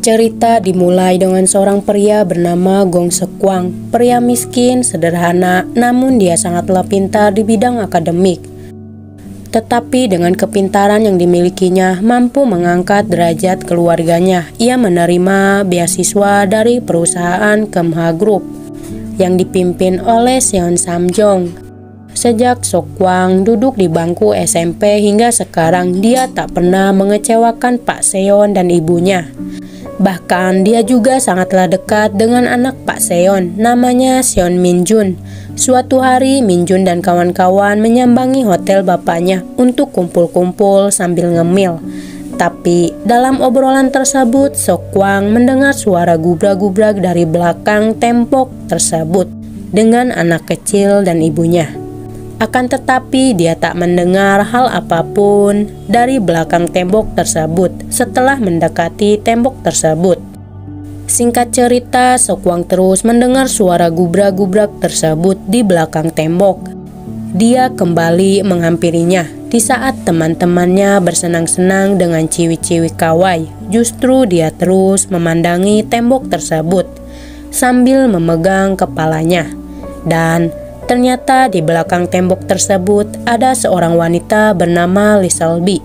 Cerita dimulai dengan seorang pria bernama Gong Sekwang. Pria miskin, sederhana, namun dia sangatlah pintar di bidang akademik. Tetapi dengan kepintaran yang dimilikinya mampu mengangkat derajat keluarganya. Ia menerima beasiswa dari perusahaan Kemha Group yang dipimpin oleh Seon Samjong. Sejak Sekwang duduk di bangku SMP hingga sekarang, dia tak pernah mengecewakan Pak Seon dan ibunya. Bahkan dia juga sangatlah dekat dengan anak Pak Seon, namanya Seon Minjun. Suatu hari Minjun dan kawan-kawan menyambangi hotel bapaknya untuk kumpul-kumpul sambil ngemil. Tapi dalam obrolan tersebut, Sekwang mendengar suara gubrak-gubrak dari belakang tembok tersebut dengan anak kecil dan ibunya. Akan tetapi dia tak mendengar hal apapun dari belakang tembok tersebut setelah mendekati tembok tersebut. Singkat cerita, Sekwang terus mendengar suara gubrak-gubrak tersebut di belakang tembok. Dia kembali menghampirinya di saat teman-temannya bersenang-senang dengan ciwi-ciwi kawai. Justru dia terus memandangi tembok tersebut sambil memegang kepalanya. Dan ternyata di belakang tembok tersebut ada seorang wanita bernama Lee Selby.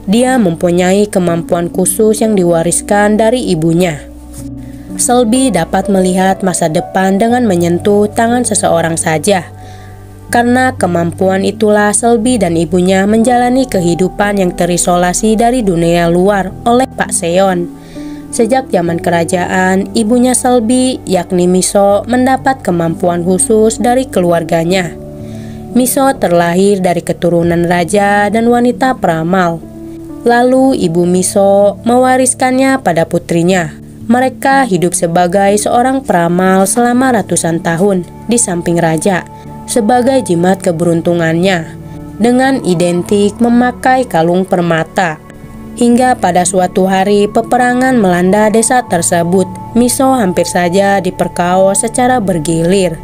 Dia mempunyai kemampuan khusus yang diwariskan dari ibunya. Selby dapat melihat masa depan dengan menyentuh tangan seseorang saja. Karena kemampuan itulah Selby dan ibunya menjalani kehidupan yang terisolasi dari dunia luar oleh Pak Seon. Sejak zaman kerajaan, ibunya Selby, yakni Miso, mendapat kemampuan khusus dari keluarganya. Miso terlahir dari keturunan raja dan wanita peramal. Lalu ibu Miso mewariskannya pada putrinya. Mereka hidup sebagai seorang peramal selama ratusan tahun di samping raja, sebagai jimat keberuntungannya, dengan identik memakai kalung permata. Hingga pada suatu hari peperangan melanda desa tersebut, Miso hampir saja diperkaos secara bergilir.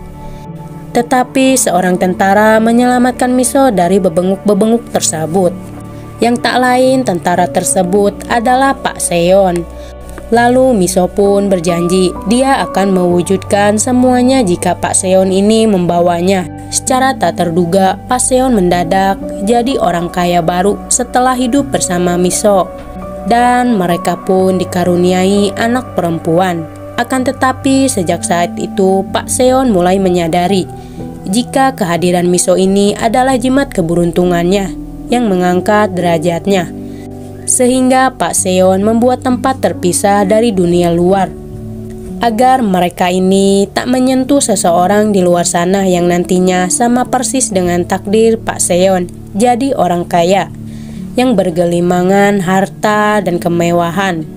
Tetapi seorang tentara menyelamatkan Miso dari bebenguk-bebenguk tersebut. Yang tak lain tentara tersebut adalah Pak Seon. Lalu Miso pun berjanji dia akan mewujudkan semuanya jika Pak Seon ini membawanya. Secara tak terduga, Pak Seon mendadak jadi orang kaya baru setelah hidup bersama Miso. Dan mereka pun dikaruniai anak perempuan. Akan tetapi sejak saat itu Pak Seon mulai menyadari jika kehadiran Miso ini adalah jimat keberuntungannya yang mengangkat derajatnya. Sehingga Pak Seon membuat tempat terpisah dari dunia luar agar mereka ini tak menyentuh seseorang di luar sana yang nantinya sama persis dengan takdir Pak Seon, jadi orang kaya yang bergelimangan harta dan kemewahan.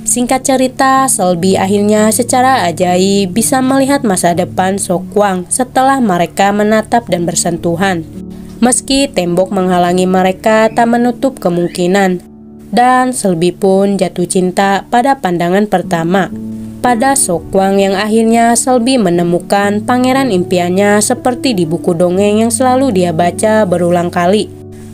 Singkat cerita, Selby akhirnya secara ajaib bisa melihat masa depan Sekwang setelah mereka menatap dan bersentuhan. Meski tembok menghalangi mereka, tak menutup kemungkinan. Dan Selby pun jatuh cinta pada pandangan pertama pada Sekwang yang akhirnya Selby menemukan pangeran impiannya seperti di buku dongeng yang selalu dia baca berulang kali.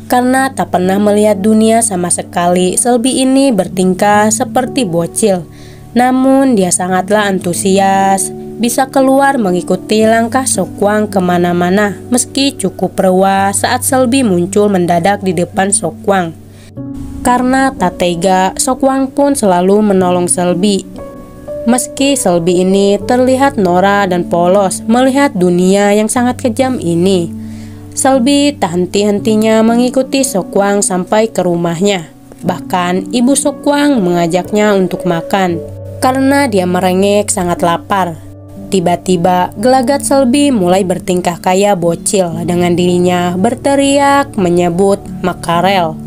Karena tak pernah melihat dunia sama sekali, Selby ini bertingkah seperti bocil. Namun dia sangatlah antusias, bisa keluar mengikuti langkah Sekwang kemana-mana meski cukup rewah saat Selby muncul mendadak di depan Sekwang. Karena tak tega, Sekwang pun selalu menolong Selby. Meski Selby ini terlihat norak dan polos melihat dunia yang sangat kejam ini, Selby tak henti-hentinya mengikuti Sekwang sampai ke rumahnya. Bahkan ibu Sekwang mengajaknya untuk makan karena dia merengek sangat lapar. Tiba-tiba gelagat Selby mulai bertingkah kayak bocil dengan dirinya berteriak menyebut makarel.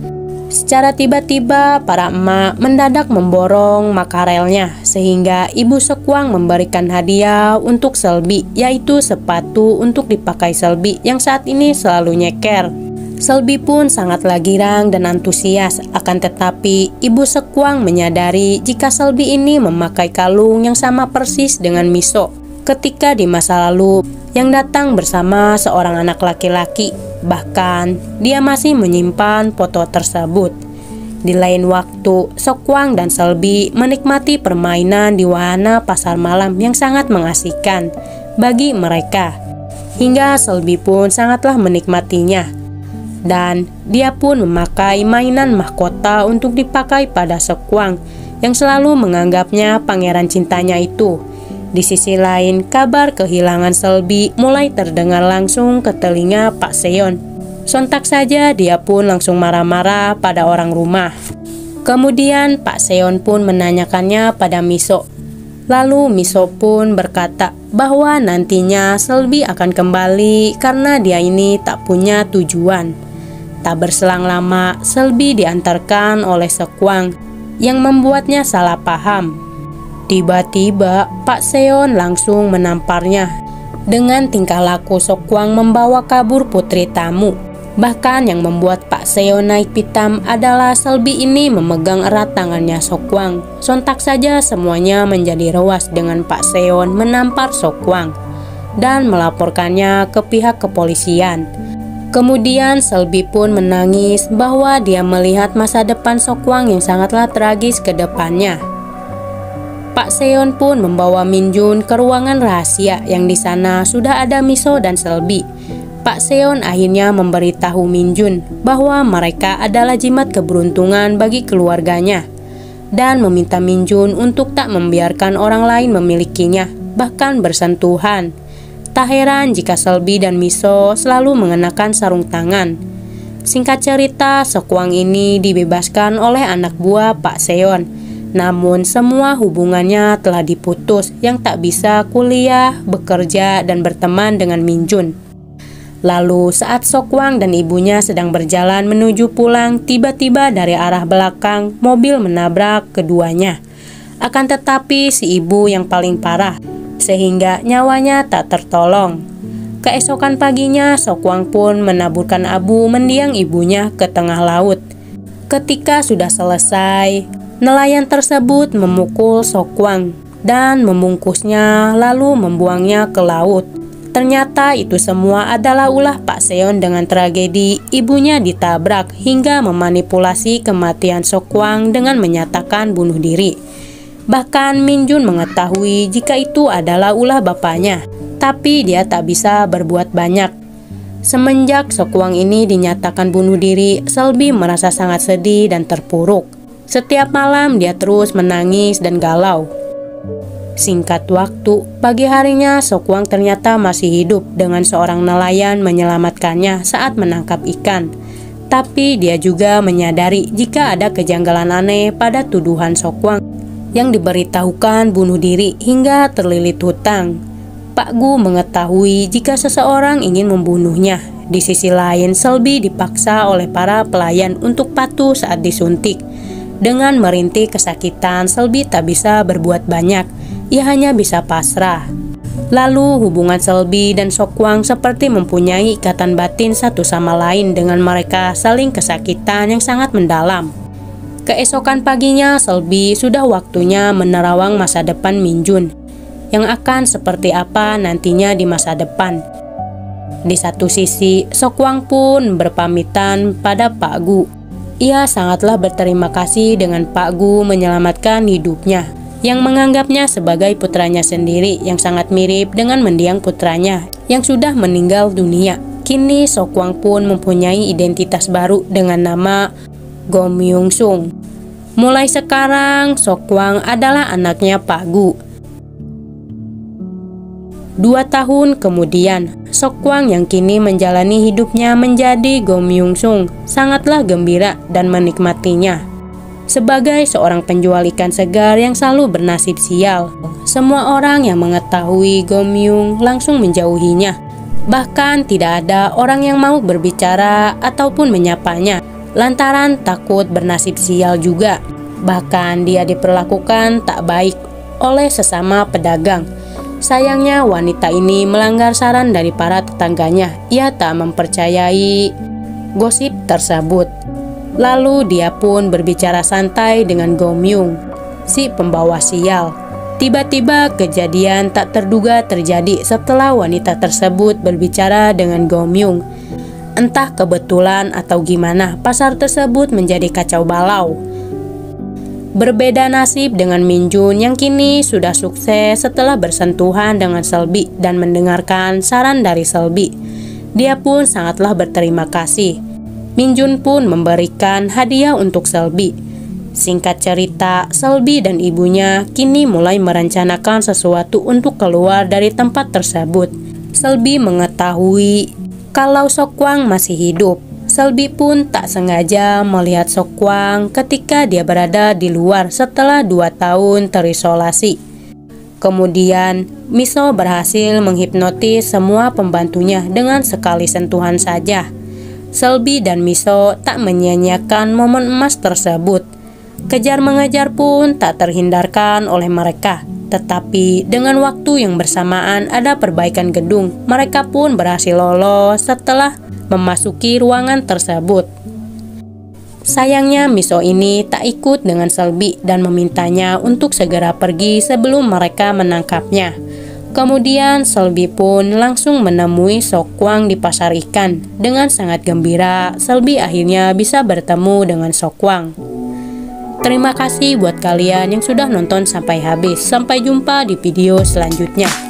Secara tiba-tiba para emak mendadak memborong makarelnya sehingga ibu Sekwang memberikan hadiah untuk Selby, yaitu sepatu untuk dipakai Selby yang saat ini selalu nyeker. Selby pun sangatlah girang dan antusias, akan tetapi ibu Sekwang menyadari jika Selby ini memakai kalung yang sama persis dengan Miso ketika di masa lalu yang datang bersama seorang anak laki-laki. Bahkan dia masih menyimpan foto tersebut. Di lain waktu, Sokwang dan Selby menikmati permainan di wahana pasar malam yang sangat mengasihkan bagi mereka. Hingga Selby pun sangatlah menikmatinya. Dan dia pun memakai mainan mahkota untuk dipakai pada Sokwang yang selalu menganggapnya pangeran cintanya itu. Di sisi lain, kabar kehilangan Selby mulai terdengar langsung ke telinga Pak Seon. Sontak saja dia pun langsung marah-marah pada orang rumah. Kemudian Pak Seon pun menanyakannya pada Miso. Lalu Miso pun berkata bahwa nantinya Selby akan kembali karena dia ini tak punya tujuan. Tak berselang lama, Selby diantarkan oleh Sokwang yang membuatnya salah paham. Tiba-tiba Pak Seon langsung menamparnya. Dengan tingkah laku Sokwang membawa kabur putri tamu. Bahkan yang membuat Pak Seon naik pitam adalah Selby ini memegang erat tangannya Sokwang. Sontak saja semuanya menjadi ruas dengan Pak Seon menampar Sokwang dan melaporkannya ke pihak kepolisian. Kemudian Selby pun menangis bahwa dia melihat masa depan Sokwang yang sangatlah tragis ke depannya. Pak Seon pun membawa Min Jun ke ruangan rahasia yang di sana sudah ada Miso dan Selby. Pak Seon akhirnya memberitahu Min Jun bahwa mereka adalah jimat keberuntungan bagi keluarganya dan meminta Min Jun untuk tak membiarkan orang lain memilikinya, bahkan bersentuhan. Tak heran jika Selby dan Miso selalu mengenakan sarung tangan. Singkat cerita, Sokwang ini dibebaskan oleh anak buah Pak Seon. Namun semua hubungannya telah diputus yang tak bisa kuliah, bekerja, dan berteman dengan Min Jun. Lalu saat Sokwang dan ibunya sedang berjalan menuju pulang, tiba-tiba dari arah belakang mobil menabrak keduanya. Akan tetapi si ibu yang paling parah, sehingga nyawanya tak tertolong. Keesokan paginya Sokwang pun menaburkan abu mendiang ibunya ke tengah laut. Ketika sudah selesai, nelayan tersebut memukul Sokwang dan membungkusnya lalu membuangnya ke laut. Ternyata itu semua adalah ulah Pak Seon dengan tragedi ibunya ditabrak hingga memanipulasi kematian Sokwang dengan menyatakan bunuh diri. Bahkan Min Jun mengetahui jika itu adalah ulah bapaknya, tapi dia tak bisa berbuat banyak. Semenjak Sokwang ini dinyatakan bunuh diri, Selby merasa sangat sedih dan terpuruk. Setiap malam dia terus menangis dan galau. Singkat waktu, pagi harinya Sokwang ternyata masih hidup dengan seorang nelayan menyelamatkannya saat menangkap ikan. Tapi dia juga menyadari jika ada kejanggalan aneh pada tuduhan Sokwang yang diberitahukan bunuh diri hingga terlilit hutang. Pak Gu mengetahui jika seseorang ingin membunuhnya. Di sisi lain, Selby dipaksa oleh para pelayan untuk patuh saat disuntik. Dengan merintih kesakitan, Selby tak bisa berbuat banyak. Ia hanya bisa pasrah. Lalu hubungan Selby dan Sokwang seperti mempunyai ikatan batin satu sama lain dengan mereka saling kesakitan yang sangat mendalam. Keesokan paginya Selby sudah waktunya menerawang masa depan Min Jun yang akan seperti apa nantinya di masa depan. Di satu sisi, Sokwang pun berpamitan pada Pak Gu. Ia sangatlah berterima kasih dengan Pak Gu menyelamatkan hidupnya, yang menganggapnya sebagai putranya sendiri yang sangat mirip dengan mendiang putranya yang sudah meninggal dunia. Kini Sokwang pun mempunyai identitas baru dengan nama Go Myung Sung. Mulai sekarang, Sokwang adalah anaknya Pak Gu. 2 tahun kemudian, Sokwang yang kini menjalani hidupnya menjadi Go Myung Sung sangatlah gembira dan menikmatinya. Sebagai seorang penjual ikan segar yang selalu bernasib sial, semua orang yang mengetahui Go Myung langsung menjauhinya. Bahkan tidak ada orang yang mau berbicara ataupun menyapanya, lantaran takut bernasib sial juga. Bahkan dia diperlakukan tak baik oleh sesama pedagang. Sayangnya wanita ini melanggar saran dari para tetangganya. Ia tak mempercayai gosip tersebut. Lalu dia pun berbicara santai dengan Go Myung, si pembawa sial. Tiba-tiba kejadian tak terduga terjadi setelah wanita tersebut berbicara dengan Go Myung. Entah kebetulan atau gimana, pasar tersebut menjadi kacau balau. Berbeda nasib dengan Min Jun yang kini sudah sukses setelah bersentuhan dengan Selby dan mendengarkan saran dari Selby. Dia pun sangatlah berterima kasih. Min Jun pun memberikan hadiah untuk Selby. Singkat cerita, Selby dan ibunya kini mulai merencanakan sesuatu untuk keluar dari tempat tersebut. Selby mengetahui kalau Seokwang masih hidup. Selby pun tak sengaja melihat Seokwang ketika dia berada di luar setelah 2 tahun terisolasi. Kemudian, Miso berhasil menghipnotis semua pembantunya dengan sekali sentuhan saja. Selby dan Miso tak menyia-nyiakan momen emas tersebut. Kejar-mengejar pun tak terhindarkan oleh mereka. Tetapi dengan waktu yang bersamaan ada perbaikan gedung, mereka pun berhasil lolos setelah memasuki ruangan tersebut. Sayangnya Miso ini tak ikut dengan Selby dan memintanya untuk segera pergi sebelum mereka menangkapnya. Kemudian Selby pun langsung menemui Seokwang di pasar ikan. Dengan sangat gembira, Selby akhirnya bisa bertemu dengan Seokwang. Terima kasih buat kalian yang sudah nonton sampai habis. Sampai jumpa di video selanjutnya.